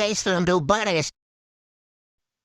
guys, welcome to Badass.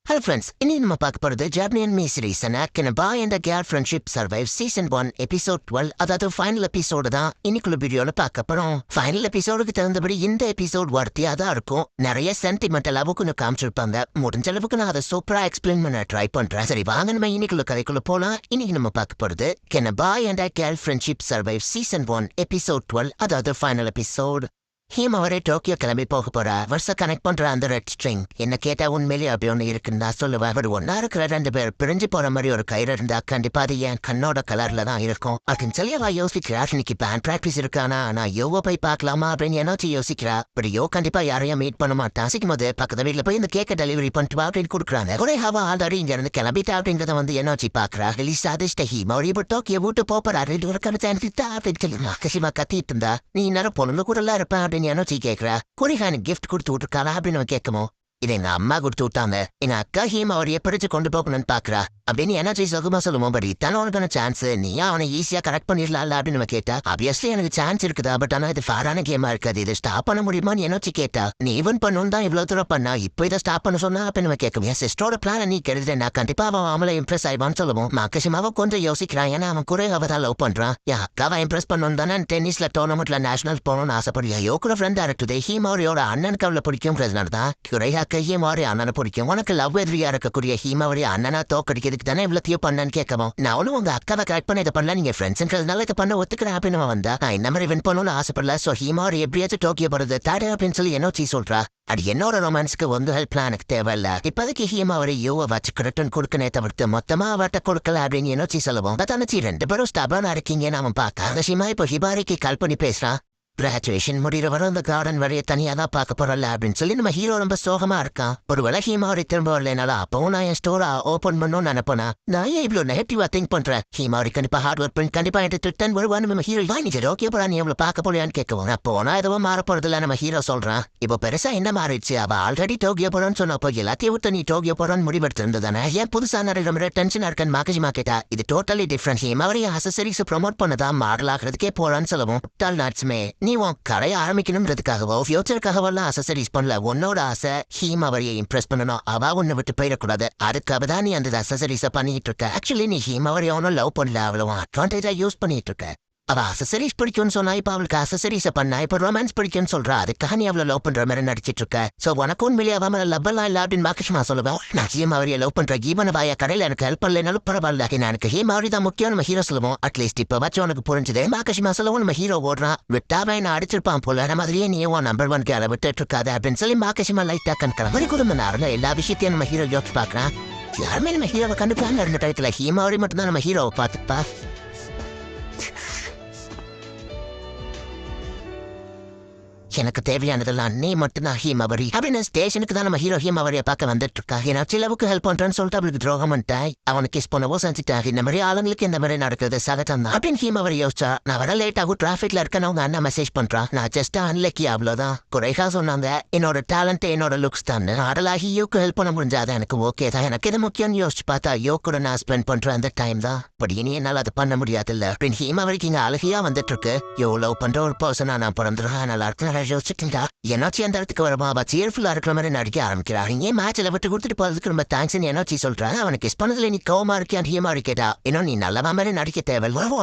Hello friends, இன்னைக்கு நம்ம பார்க்க போறது ஜாப்பனியன் மீ series Can a boy and a girl friendship survive season 1 episode 12 அதாவது ஃபைனல் எபிசோடு தான் இன்னைக்குள்ள வீடியோல பார்க்க போறோம். ஃபைனல் எபிசோடுக்கு தகுந்தபடி இந்த எபிசோட் வர்த்தியா தான் இருக்கும். நிறைய சென்டிமெண்டலாவும் கொஞ்சம் காமிச்சிருப்பாங்க. முடிஞ்ச அளவுக்கு நான் அதை சூப்பரா எக்ஸ்பிளைன் பண்ண ட்ரை பண்றேன். சரி வாங்க நம்ம இன்னைக்குள்ள கதைக்குள்ள போலாம். இன்னைக்கு நம்ம பார்க்க போறது Can a boy and a girl friendship survive season 1 episode 12 அதாவது ஃபைனல் எபிசோட். ஹீம் அவரே டோக்கியோ கிளம்பி போக போறா. வருஷம் கனெக்ட் பண்ற அந்த ரெட் ஸ்ட்ரிங் என்ன கேட்டா உண்மையிலேயே அப்படி ஒண்ணு இருக்குன்னு தான் சொல்லுவேன். அவர் ஒன்னா இருக்கிற ரெண்டு பேர் பிரிஞ்சு போற மாதிரி ஒரு கயிறு இருந்தா கண்டிப்பா அது என் கண்ணோட கலர்ல தான் இருக்கும். அப்படின்னு சொல்லி அவ யோசிக்கிறா. இன்னைக்கு பேண்ட் பிராக்டிஸ் இருக்கானா நான் யோவோ போய் பார்க்கலாமா அப்படின்னு என்னாச்சு யோசிக்கிறா. பட் யோ கண்டிப்பா யாரையும் மீட் பண்ண மாட்டான். சிக்கும் போது பக்கத்து வீட்டுல போய் இந்த கேக்க டெலிவரி பண்ணிட்டு அப்படின்னு கொடுக்குறாங்க. ஒரே ஹவா ஆல்ரெடி இங்க இருந்து கிளம்பிட்டா அப்படின்றத வந்து என்னாச்சு பாக்குறா. ரிலீஸ் ஆதிஷ்ட ஹீம் அவர் இப்போ டோக்கியோ விட்டு போறாரு. ஒரு கருத்து அப்படின்னு சொல்லி கசிமா கத்திட்டு இருந்தா. நீ நேரம் பொண்ணு கூட எல்லாம் இருப்பேன் அப்படின்னு என்னாச்சு கேட்கிறா. கொரிகானு கிஃப்ட் கொடுத்து விட்டுருக்காரா அப்படின்னு கேட்கமோ. இதை எங்க அம்மா கொடுத்து விட்டாங்க. எங்க அக்கா ஹீம் அவரைய பிரிச்சு கொண்டு போகணும்னு பாக்குறா. அப்படின்னு எனர்ஜி சுகமா சொல்லுவோம். பட் இத்தான உனக்கான சான்ஸ் நீ அவனை ஈஸியா கரெக்ட் பண்ணிடலாம்ல அப்படின்னு கேட்டா. ஆப்வியஸ்லி எனக்கு சான்ஸ் இருக்குதா. பட் ஆனா இது ஃபாரான கேமா இருக்காது. இதை ஸ்டாப் பண்ண முடியுமான்னு எனர்ஜி கேட்டா. நீ ஈவன் பண்ணணும் தான் இவ்வளவு தூரம் பண்ணா இப்போ இதை ஸ்டாப் பண்ண சொன்னா அப்படின்னு கேட்கும். என் சிஸ்டரோட பிளான நீ கெடுதுனா கண்டிப்பா அவன் அவளை இம்ப்ரெஸ் ஆயிவான்னு சொல்லுவோம். மாக்கசிமாவை கொஞ்சம் யோசிக்கிறான். ஏன்னா அவன் கூட அவ தான் லவ் பண்றான். என் அக்காவை இம்ப்ரெஸ் பண்ணணும் தானே டென்னிஸ்ல டோர்னமெண்ட்ல நேஷனல் போகணும்னு ஆசைப்படுறியா. யோகோட ஃப்ரெண்ட் இருக்குது. ஹீம் அவரையோட அண்ணனுக்கு அவளை பிடிக்கும் தான் குறையாக்க ஹீம் அவரே அண்ணனை பிடிக்கும். உனக்கு லவ் எதிரியா இருக்கக்கூடிய ஹீம் அவரே அண்ணனா தோக்கடிக்கிறதுக்கு தானே இவ்வளத்தையும் பண்ணு கேட்கவும். நானும் உங்க அக்காவை கரெக்ட் பண்ண இதை பண்ணல. நீங்க ஃப்ரெண்ட்ஸ்ன்றதுனால இதை பண்ண ஒத்துக்கிறேன் அப்படின்னு வந்தா. நான் இந்த மாதிரி வின் பண்ணணும்னு ஆசைப்படல. சோ ஹீம் அவர் எப்படியாச்சும் டோக்கியோ போறது தாடு அப்படின்னு சொல்லி என்னோச்சி சொல்றா. அது என்னோட ரொமான்ஸ்க்கு வந்து ஹெல்ப் பிளானுக்கு தேவையில்ல. இப்போதைக்கு ஹீம் அவரை யோவை வச்சு கிரட்டன் கொடுக்கனே தவிர்த்து மொத்தமா அவர்கிட்ட கொடுக்கல அப்படின்னு என்னோச்சி சொல்லுவோம். பத்தானச்சி ரெண்டு பேரும் ஸ்டபனா இருக்கீங்கன்னு அவன் பார்க்க. அந்த ஹீமா இப்போ ஹிபாரிக்கு கால் பண்ணி பேசுறான். கிராஜுவேஷன் முடிகிற வர அந்த கார்டன் வரைய தனியா தான் பார்க்க போறல அப்படின்னு சொல்லி நம்ம ஹீரோ ரொம்ப சோகமா இருக்கான். ஒரு வேளை ஹீமா அவரை திரும்ப வரலனால அப்பவும் நான் என் ஸ்டோரை ஓபன் பண்ணணும்னு நினைப்பேனா. நான் ஏன் இவ்வளவு நெகட்டிவா திங்க் பண்றேன். ஹீமா அவரை கண்டிப்பா ஹார்ட் ஒர்க் பண்ணி கண்டிப்பா என்கிட்ட ரிட்டர்ன் வருவான்னு நம்ம ஹீரோ வாங்கிச்சு. ஓகே போறா நீ எவ்வளவு பார்க்க போறியான்னு கேட்கவும். போனா எதுவும் மாற போறதில்ல நம்ம ஹீரோ சொல்றான். இப்போ பெருசா என்ன மாறிடுச்சு. அவ ஆல்ரெடி டோக்கியோ போறான்னு சொன்னப்போ எல்லாத்தையும் விட்டு நீ டோக்கியோ போறான்னு முடிவெடுத்து இருந்ததானே. ஏன் புதுசா நிறைய டென்ஷன் இருக்கன்னு மாக்கஜிமா கேட்டா. இது டோட்டலி டிஃப்ரெண்ட். ஹீமா அவரை அசசரிஸ் ப்ரொமோட் பண்ணதான் மாடல் ஆகிறதுக்கே போறான்னு சொல்லவும். நாட்ஸ்மே நீ உன் கடையை ஆரம்பிக்கணும்ன்றதுக்காகவோ ஃபியூச்சருக்காகவெல்லாம் அசசரிஸ் பண்ணல. உன்னோட ஆசை ஹீம் அவரையை இம்ப்ரெஸ் பண்ணணும். அவ உன்னை விட்டு போயிடக்கூடாது. அதுக்காக தான் நீ அந்த அசசரிஸை பண்ணிட்டு இருக்க. ஆக்சுவலி நீ ஹீம் அவரை ஒன்னும் லவ் பண்ணல. அவ்வளவு அட்வான்டேஜா யூஸ் பண்ணிட்டு இருக்க. அவ அசசரிஸ் பிடிக்கும்னு சொன்னா இப்ப அவளுக்கு அசசரிஸை பண்ணா. இப்ப ரொமான்ஸ் பிடிக்கும்னு சொல்றா. அதுக்காக நீ அவளை லவ் பண்ற மாதிரி நடிச்சிட்டு இருக்க. சோ உனக்கு உண்மையிலே அவன் லவ் எல்லாம் இல்ல அப்படின்னு மாக்கஷ்மா சொல்லுவேன். நான் ஹீம் அவரையை லவ் பண்ற ஈவன் வாயா கடையில எனக்கு ஹெல்ப் பண்ணலனாலும் பரவாயில்ல. எனக்கு ஹீம் அவரி தான் முக்கியம் நம்ம ஹீரோ சொல்லுவோம். அட்லீஸ்ட் இப்ப வச்சு உனக்கு புரிஞ்சுது. மாக்கஷ்மா சொல்லுவோம். நம்ம ஹீரோ ஓடுறான். விட்டாவே நான் அடிச்சிருப்பான் போல. மாதிரியே நீ நம்பர் 1 கேர விட்டுட்டு இருக்காது அப்படின்னு சொல்லி மாக்கஷ்மா லைட்டா கண்கலாம். ஒரு குடும்ப நேரம் எல்லா விஷயத்தையும் நம்ம ஹீரோ யோசிச்சு பாக்குறான். யாருமே நம்ம ஹீரோவை கண்டுக்காம இருந்த டயத்துல ஹீம் அவரி மட்டும் தான் நம்ம ஹீரோவை பார்த்துப்பா. எனக்கு தேவையானதெல்லாம் நீ மட்டும் தான் ஹீம் அவரி அப்படின்னு ஸ்டேஷனுக்கு தான் நம்ம ஹீரோ ஹீம் அவரைய பார்க்க வந்துட்டு இருக்கா. ஏன்னா சிலவுக்கு ஹெல்ப் பண்றேன்னு சொல்லிட்டு அவளுக்கு துரோகம் பண்ணிட்டாய். அவனுக்கு கிஸ் பண்ணவோ செஞ்சுட்டாங்க. இந்த மாதிரி ஆளுங்களுக்கு இந்த மாதிரி நடக்கிறது சகஜம் தான் அப்படின்னு ஹீம் அவரை யோசிச்சா. நான் வர லேட் ஆகும் டிராபிக்ல இருக்கேன்னு அவங்க அண்ணா மெசேஜ் பண்றான். நான் ஜஸ்ட் அன்லக்கி அவ்வளவுதான். குறைகா சொன்னாங்க. என்னோட டேலண்ட் என்னோட லுக்ஸ் தான். ஆடலாகி யோக்கு ஹெல்ப் பண்ண முடிஞ்சாதான் எனக்கு ஓகே தான். எனக்கு இது முக்கியம்னு யோசிச்சு பார்த்தா யோக்கூட நான் ஸ்பெண்ட் பண்ற அந்த டைம் தான். பட் இனி என்னால் அது பண்ண முடியாது இல்ல அப்படின்னு ஹீம் அவருக்கு இங்க அழகியா வந்துட்டு இருக்கு. யோ லவ் பண்ற ஒரு பர்சனா நான் பிறந்துருக்கேன். நல்லா இருக்கு. யோசிச்சுட்டா என்னாச்சு அந்த இடத்துக்கு வரமா. அவ சேர்ஃபுல்லா இருக்கிற மாதிரி நடிக்க ஆரம்பிக்கிறான். ஏன் மேட்ச்ல விட்டு கொடுத்துட்டு போறதுக்கு ரொம்ப தேங்க்ஸ் என்னாச்சு சொல்றான். அவனுக்கு கிஸ் பண்ணதுல நீ கோவமா இருக்கியா ஹீமா கேட்டா. இன்னும் நீ நல்லவா மாதிரி நடிக்க தேவை.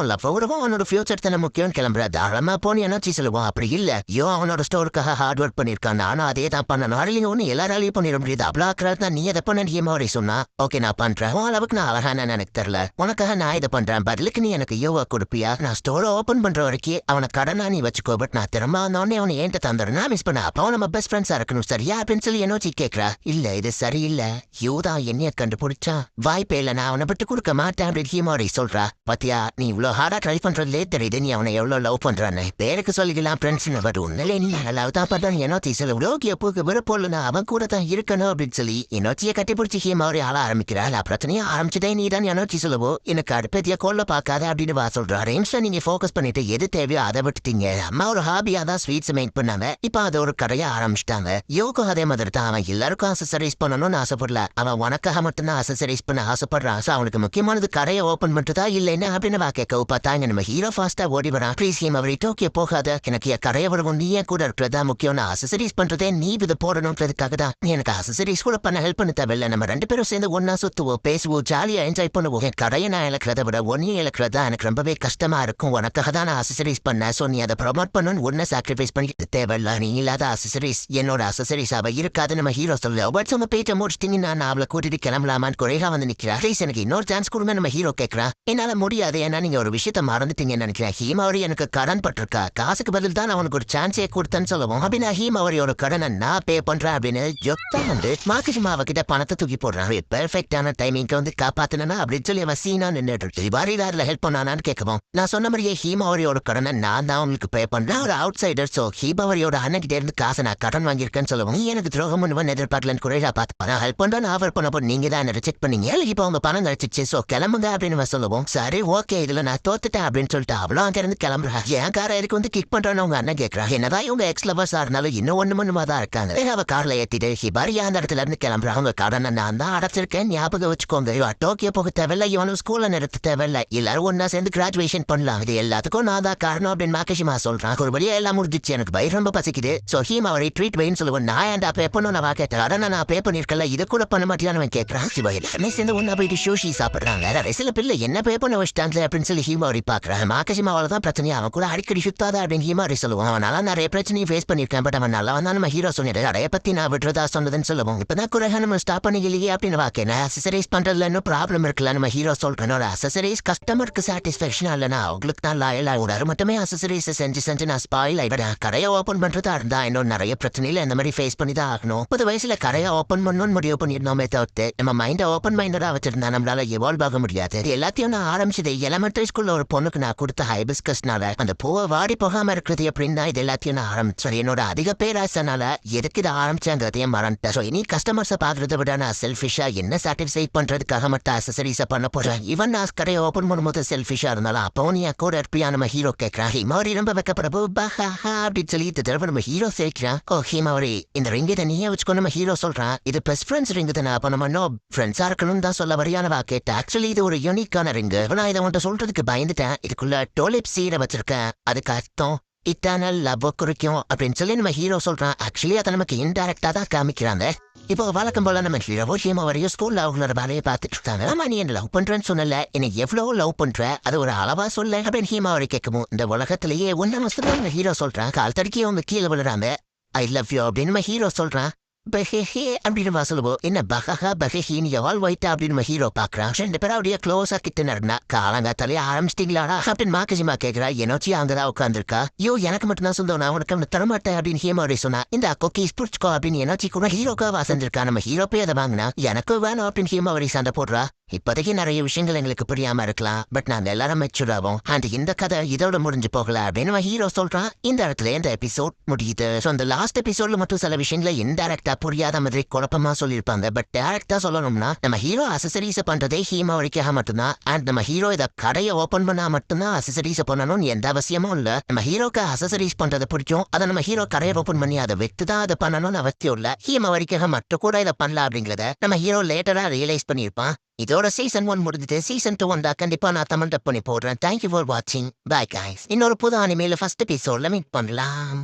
உறவும் அவனோட ஃபியூச்சர் தானே முக்கியம் கிளம்புற. தாராளமா போன்னு என்னாச்சு சொல்லுவோம். அப்படி இல்ல யோ அவனோட ஸ்டோருக்காக ஹார்ட் ஒர்க் பண்ணிருக்கான். நானும் அதே தான் பண்ணணும். அழியும் ஒண்ணு எல்லாராலையும் பண்ணிட முடியாது. அவ்வளோ ஆக்கிறது நீ எதை பண்ண ஹீமா சொன்னா. ஓகே நான் பண்றேன். அளவுக்கு நான் அழகான எனக்கு தெரியல. உனக்காக நான் இதை பண்றேன். பதிலுக்கு நீ எனக்கு யோவா கொடுப்பியா. நான் ஸ்டோரை ஓபன் பண்ற வரைக்கும் அவனை கடனா நீ வச்சுக்கோ. பட் நான் திரும்ப வந்தோடனே அவனை ஏன்ட்ட தந்துடுறேன். மிஸ் பண்ண அப்போ நம்ம பெஸ்ட் ஃப்ரெண்ட்ஸா இருக்கணும் சரியா அப்படின்னு சொல்லி என்னோச்சி கேட்கறா. இல்ல இது சரியில்ல. யூதான் என்னைய கண்டுபிடிச்சா வாய்ப்பே இல்ல. நான் அவனை விட்டு கொடுக்க மாட்டேன் அப்படின்னு ஹீமாரி சொல்றா. பாத்தியா நீ இவ்வளவு ஹார்டா ட்ரை பண்றதுலே தெரியுது நீ அவனை எவ்வளவு லவ் பண்றான்னு. பேருக்கு சொல்லிக்கலாம் ஃப்ரெண்ட்ஸ்னு வரும். உண்மையிலே நீ லவ் தான் பண்றான்னு என்னோச்சி சொல்ல. ஓகே போக்கு விருப்பம் நான் அவன் கூட தான் இருக்கணும் அப்படின்னு சொல்லி என்னோச்சியை கட்டிப்பிடிச்சி ஹீமாரி ஆள ஆரம்பிக்கிறாள். பிரச்சனையா ஆரம்பிச்சுதே நீ தான் என்னோச்சி சொல்லவோ. எனக்கு அடுப்பதியா கொல்ல பார்க்காத அப்படின்னு வா சொல்றா. ரேம்ஸ்ல நீங்க ஃபோக்கஸ் பண்ணிட்டு எது தேவையோ அதை விட்டுட்டீங்க. அம்மா ஒரு ஹாபியா தான் ஸ்வீட்ஸ் மேக் பண்ணாங்க. இப்ப அது ஒரு கடையை ஆரம்பிச்சிட்டாங்க. யோகோ அதே மாதிரி தான். அவன் எல்லாருக்கும் அசசரிஸ் பண்ணணும்னு ஆசைப்படல. அவன் உனக்காக மட்டும்தான் அசசரிஸ் பண்ண ஆசைப்படுறான். அவனுக்கு முக்கியமானது கடையை ஓபன் பண்றதா இல்லைன்னா அப்படின்னு கேட்க பார்த்தாங்க. நம்ம ஹீரோ ஃபாஸ்டா ஓடி வரான். ப்ளீஸ் அவரை டோக்கியோ போகாத, எனக்கு கடையை வரவும் நீயே கூட இருக்கிறதா முக்கியம். அசசரிஸ் பண்றதே நீ இது போடணும்ன்றதுக்காக தான். நீ எனக்கு அசசரிஸ் கூட பண்ண ஹெல்ப் பண்ண தேவையில்ல. நம்ம 2 பேரும் சேர்ந்து ஒன்னா சுத்துவோம், பேசுவோம், ஜாலியா என்ஜாய் பண்ணுவோம். என் கடையை நான் இழக்கிறத விட ஒன்னே இழக்கிறதா எனக்கு ரொம்பவே கஷ்டமா இருக்கும். உனக்காக தான் நான் அசசரிஸ் பண்ண. சோ நீ அதை ப்ரொமோட் பண்ணணும்னு ஒன்ன சாக்ரிஃபைஸ் பண்ணிட்டு தேவையில்ல. நீ இல்லாத அசசரிஸ் என்னோட அசசரிஸ் அவ இருக்காது. நம்ம ஹீரோ சொல்ல பட் உங்க பேட்ட முடிச்சிட்டீங்கன்னா நான் அவளை கூட்டிட்டு கிளம்பலாமான்னு குறையா வந்து நிக்கிறா. ப்ளீஸ் எனக்கு இன்னொரு சான்ஸ் கொடுங்க. நம்ம ஹீரோ கேட்கறா. என்னால முடியாது, ஏன்னா நீங்க ஒரு விஷயத்த மறந்துட்டீங்கன்னு நினைக்கிறேன். ஹீமாவரி எனக்கு கடன் பட்டிருக்கா, காசுக்கு பதில் தான் அவனுக்கு ஒரு சான்ஸே கொடுத்தேன்னு சொல்லுவோம். அப்படின்னா ஹீமாவரியோட கடனை நான் பே பண்றேன் அப்படின்னு ஜொத்தா வந்து மாக்கிஷிமா அவகிட்ட பணத்தை தூக்கி போடுறான். பெர்ஃபெக்டான டைமிங்க்கு வந்து காப்பாத்தினா அப்படின்னு சொல்லி அவன் சீனா நின்றுட்டு வாரிதாரில் ஹெல்ப் பண்ணானான்னு கேட்கவும், நான் சொன்ன மாதிரியே ஹீமாவரியோட கடனை நான் தான் உங்களுக்கு பே பண்றேன். ஒரு அவுட் சைடர். சோ ஹீமாவரியோட அண்ணகிட்ட இருந்து காசை நான் கடன் வாங்கியிருக்கேன்னு சொல்லுவோம். நீ எனக்கு துரோகம் பண்ணுவேன் எதிர்பார்க்கலன்னு குறையா பார்த்து ஹெல்ப் பண்றேன்னு ஆஃபர் பண்ணப்போ நீங்க தான் என்ன ரிஜெக்ட் பண்ணீங்க. இப்போ உங்க பணம் கிடைச்சிச்சு. சோ கிளம்புங்க அப்படின்னு சொல்லுவோம். சரி ஓகே, இதுல நான் தோத்துட்டேன் அப்படின்னு சொல்லிட்டு அவளும் அங்க இருந்து கிளம்புறா. என் காரை எனக்கு வந்து கிக் பண்றான்னு உங்க அண்ணன் கேட்கறா. என்னதான் இவங்க எக்ஸ் லவர்ஸா இருந்தாலும் இன்னும் ஒண்ணுமா தான் இருக்காங்க. அவ கார்ல ஏத்திட்டு ஹிபாரியா அந்த இடத்துல இருந்து கிளம்புறா. அவங்க கடனை நான் தான் அடைச்சிருக்கேன், ஞாபகம் வச்சுக்கோங்க. டோக்கியோ போக தேவையில்ல, இவனும் ஸ்கூல்ல நிறுத்த தேவையில்ல, எல்லாரும் ஒன்னா சேர்ந்து கிராஜுவேஷன் பண்ணலாம். இது எல்லாத்துக்கும் நான் தான் காரணம் அப்படின்னு மாக்கிஷிமா சொல்றான். ஒரு வழியா எல்லாம் முடிஞ்சிச்சு, எனக்கு பயிர் ரொம்ப பசிக்குது. சோ ஹீமா அவரை ட்ரீட் வைன்னு சொல்லுவோம். நான் ஏன்டா பே பண்ணணும் நான் கேட்டேன். அதான் நான் பே பண்ணிருக்கல, இது கூட பண்ண மாட்டேன்னு கேட்கறான். எல்லாருமே சேர்ந்து ஒன்னா போயிட்டு சூஷி சாப்பிடுறாங்க. சில பிள்ளை என்ன பே பண்ண வச்சிட்டாங்களே அப்படின்னு சொல்லி ஹீமாவரி பாக்குறான். மாக்கிஷிமாவால தான் பிரச்சனையா, அவன் கூட அடிக்கடி சுத்தாத அப்படின்னு ஹீமாவரி சொல்லுவான். அவனால நிறைய பிரச்சனையும் ஃபேஸ் பண்ணிருக்கேன், பட் அவன் நல்லா வந்தா நம்ம ஹீரோ சொன்னது அடைய பத்தி நான் விட்டுறதா சொன்னதுன்னு சொல்லுவோம். இப்பதான் குறையா நம்ம ஸ்டாப் பண்ணிக்கலையே அப்படின்னு வாக்கேன். அசசரிஸ் பண்றதுல இன்னும் ப்ராப்ளம் இருக்குல்ல. நம்ம ஹீரோ சொல்றேன், அசசரிஸ் கஸ்டமருக்கு சாட்டிஸ்பேக்ஷனா இல்லைன்னா அவங்களுக்கு தான் லாயல் ஆகுறாரு. மட்டுமே அசசரிஸ் செஞ்சு நான் ஸ்பாயில் ஆயிடுறேன். கடையை ஓப்பன் பண்றதா இருந்தா இன்னும் நிறைய பிரச்சனையில இந்த மாதிரி ஃபேஸ் பண்ணி தான் ஆகணும். 30 வயசுல கடையை ஓப்பன் பண்ணணும்னு முடிவு பண்ணிருந்தோமே தவிர்த்து நம்ம மைண்டை ஓப்பன் மைண்டடா வச்சிருந்தா நம்மளால எவால்வ் ஆக முடியாது. எல்லாத்தையும் நான் ஆரம்பிச்சது எலிமெண்டரி ஸ்கூல்ல ஒரு பொண்ணுக்கு நான் கொடுத்த ஹைபிஸ்கஸ்னால அந்த பூவை வாடி போகாம இருக்கிறது அப்படின்னு தான் இது எல்லாத்தையும் நான் ஆரம்பிச்சேன். என்னோட அதிக பேராசனால எதுக்கு இதை ஆரம்பிச்சாங்கிறதையும் மறந்துட்டேன். ஸோ இனி கஸ்டமர்ஸை பாக்குறத விட நான் செல்ஃபிஷா என்ன சாட்டிஸ்ஃபை பண்றதுக்காக மட்டும் அசசரிஸை பண்ண போறேன். ஈவன் நான் கடையை ஓப்பன் பண்ணும்போது செல்ஃபிஷா இருந்தாலும் அப்போ நீ கூட இருப்பியா நம்ம ஹீரோ கேட்கறான். ஹிமாவரி ரொம்ப வைக்கப்படுறப்போ பாஹா அப்படின்னு சொல்லிட்டு தடவை நம்ம ஹீரோ சேர்க்கிறான். ஓ ஹிமாவரி இந்த ரிங் இதை நீயே வச்சுக்கோ நம்ம ஹீரோ சொல்றான். இது பெஸ்ட் ஃப்ரெண்ட்ஸ் ரிங் தானே, அப்போ நம்ம நோ ஃப்ரெண்ட்ஸா இருக்கணும் தான் சொல்ல வரியான வாக்கேட். ஆக்சுவலி இது ஒரு யூனிக்கான ரிங். நான் இதை உன்ட்ட சொல்றதுக்கு பயந்துட்டேன். இதுக்குள்ள டோலிப் சீரை வச்சிருக்கேன், அதுக்கு அர்த்தம் இட்டானல் லவ் குறிக்கும் அப்படின்னு சொல்லி நம்ம ஹீரோ சொல்றான். ஆக்சுவலி அதை நமக்கு இன்டைரக்டா தான் காமிக்கிறாங்க. இப்போ வழக்கம் போல நம்ம ஹீரோ ஹீமாவரியும் ஸ்கூல்ல அவங்களோட வேலையை பார்த்துட்டு இருக்காங்க. ஆமா நீ என்ன லவ் பண்றேன்னு சொன்னல, எனக்கு எவ்வளவு லவ் பண்ற அது ஒரு அளவா சொல்ல அப்படின்னு ஹீமாவரி கேட்கும். இந்த உலகத்திலேயே ஒன்ன மஸ்தான் ஹீரோ சொல்றான். கால் தடுக்கி அவங்க கீழே விழுறாங்க. ஐ லவ் யூ அப்படின்னு நம்ம ஹீரோ சொல்றான். பஹே அப்படின்னு சொல்லுவோம். என்ன பஹா பஹின்னு எவால் வைட்டா அப்படின்னு நம்ம ஹீரோ பாக்குறான். 2 பேரும் அப்படியே க்ளோஸா கிட்ட நடந்தா காலங்காத்தாலே ஆரம்பிச்சிட்டீங்களாடா அப்படின்னு மாக்கிஜிமா கேட்கிறா. என்னோச்சி அங்கதான் உட்காந்துருக்கா. யோ எனக்கு மட்டும் தான் சொந்தம், நான் உனக்கு தரமாட்டேன் அப்படின்னு ஹீமாவரி சொன்னா. இந்த குக்கீஸ் புடிச்சுக்கோ அப்படின்னு என்னோச்சி கூட ஹீரோக்கா வாசந்திருக்கா. நம்ம ஹீரோ போய் அதை வாங்கினா எனக்கு வேணும் அப்படின்னு ஹீமாவரி சண்டை போடுறா. இப்போதைக்கு நிறைய விஷயங்கள் எங்களுக்கு புரியாம இருக்கலாம், பட் நாங்க எல்லாரும் மெச்சூர் ஆவோம். அண்ட் இந்த கதை இதோட முடிஞ்சு போகல அப்படின்னு ஹீரோ சொல்றான். இந்த இடத்துல இந்த எபிசோட் முடியுது. ஸோ அந்த லாஸ்ட் எபிசோட்ல மட்டும் சில விஷயங்களை இன்டைரக்டா புரியாத மாதிரி குழப்பமா சொல்லியிருப்பாங்க. பட் டேரக்டா சொல்லணும்னா நம்ம ஹீரோ அசசரிஸ் பண்றதே ஹீமாவரிக்காக மட்டும்தான். அண்ட் நம்ம ஹீரோ இதை கடையை ஓபன் பண்ணா மட்டும்தான் அசசரிஸ் பண்ணணும்னு எந்த அவசியமும் இல்ல. நம்ம ஹீரோக்கு அசசரிஸ் பண்றது பிடிக்கும், அதை நம்ம ஹீரோ கடையை ஓபன் பண்ணி அதை வித்துதான் அதை பண்ணணும்னு அவசியம் இல்ல. ஹீமாவரிக்காக மட்டும் கூட இதை பண்ணலாம் அப்படிங்கிறத நம்ம ஹீரோ லேட்டரா ரியலைஸ் பண்ணியிருப்பான். இதோட சீசன் 1 முடிஞ்சுட்டு சீசன் 2 வந்தா கண்டிப்பா நான் தமிழ் டப் பண்ணி போடுறேன். தேங்க்யூ ஃபார் வாட்சிங். Bye guys. இன்னொரு புது அனிமேல ஃபர்ஸ்ட் எபிசோட்ல மீட் பண்ணலாம்.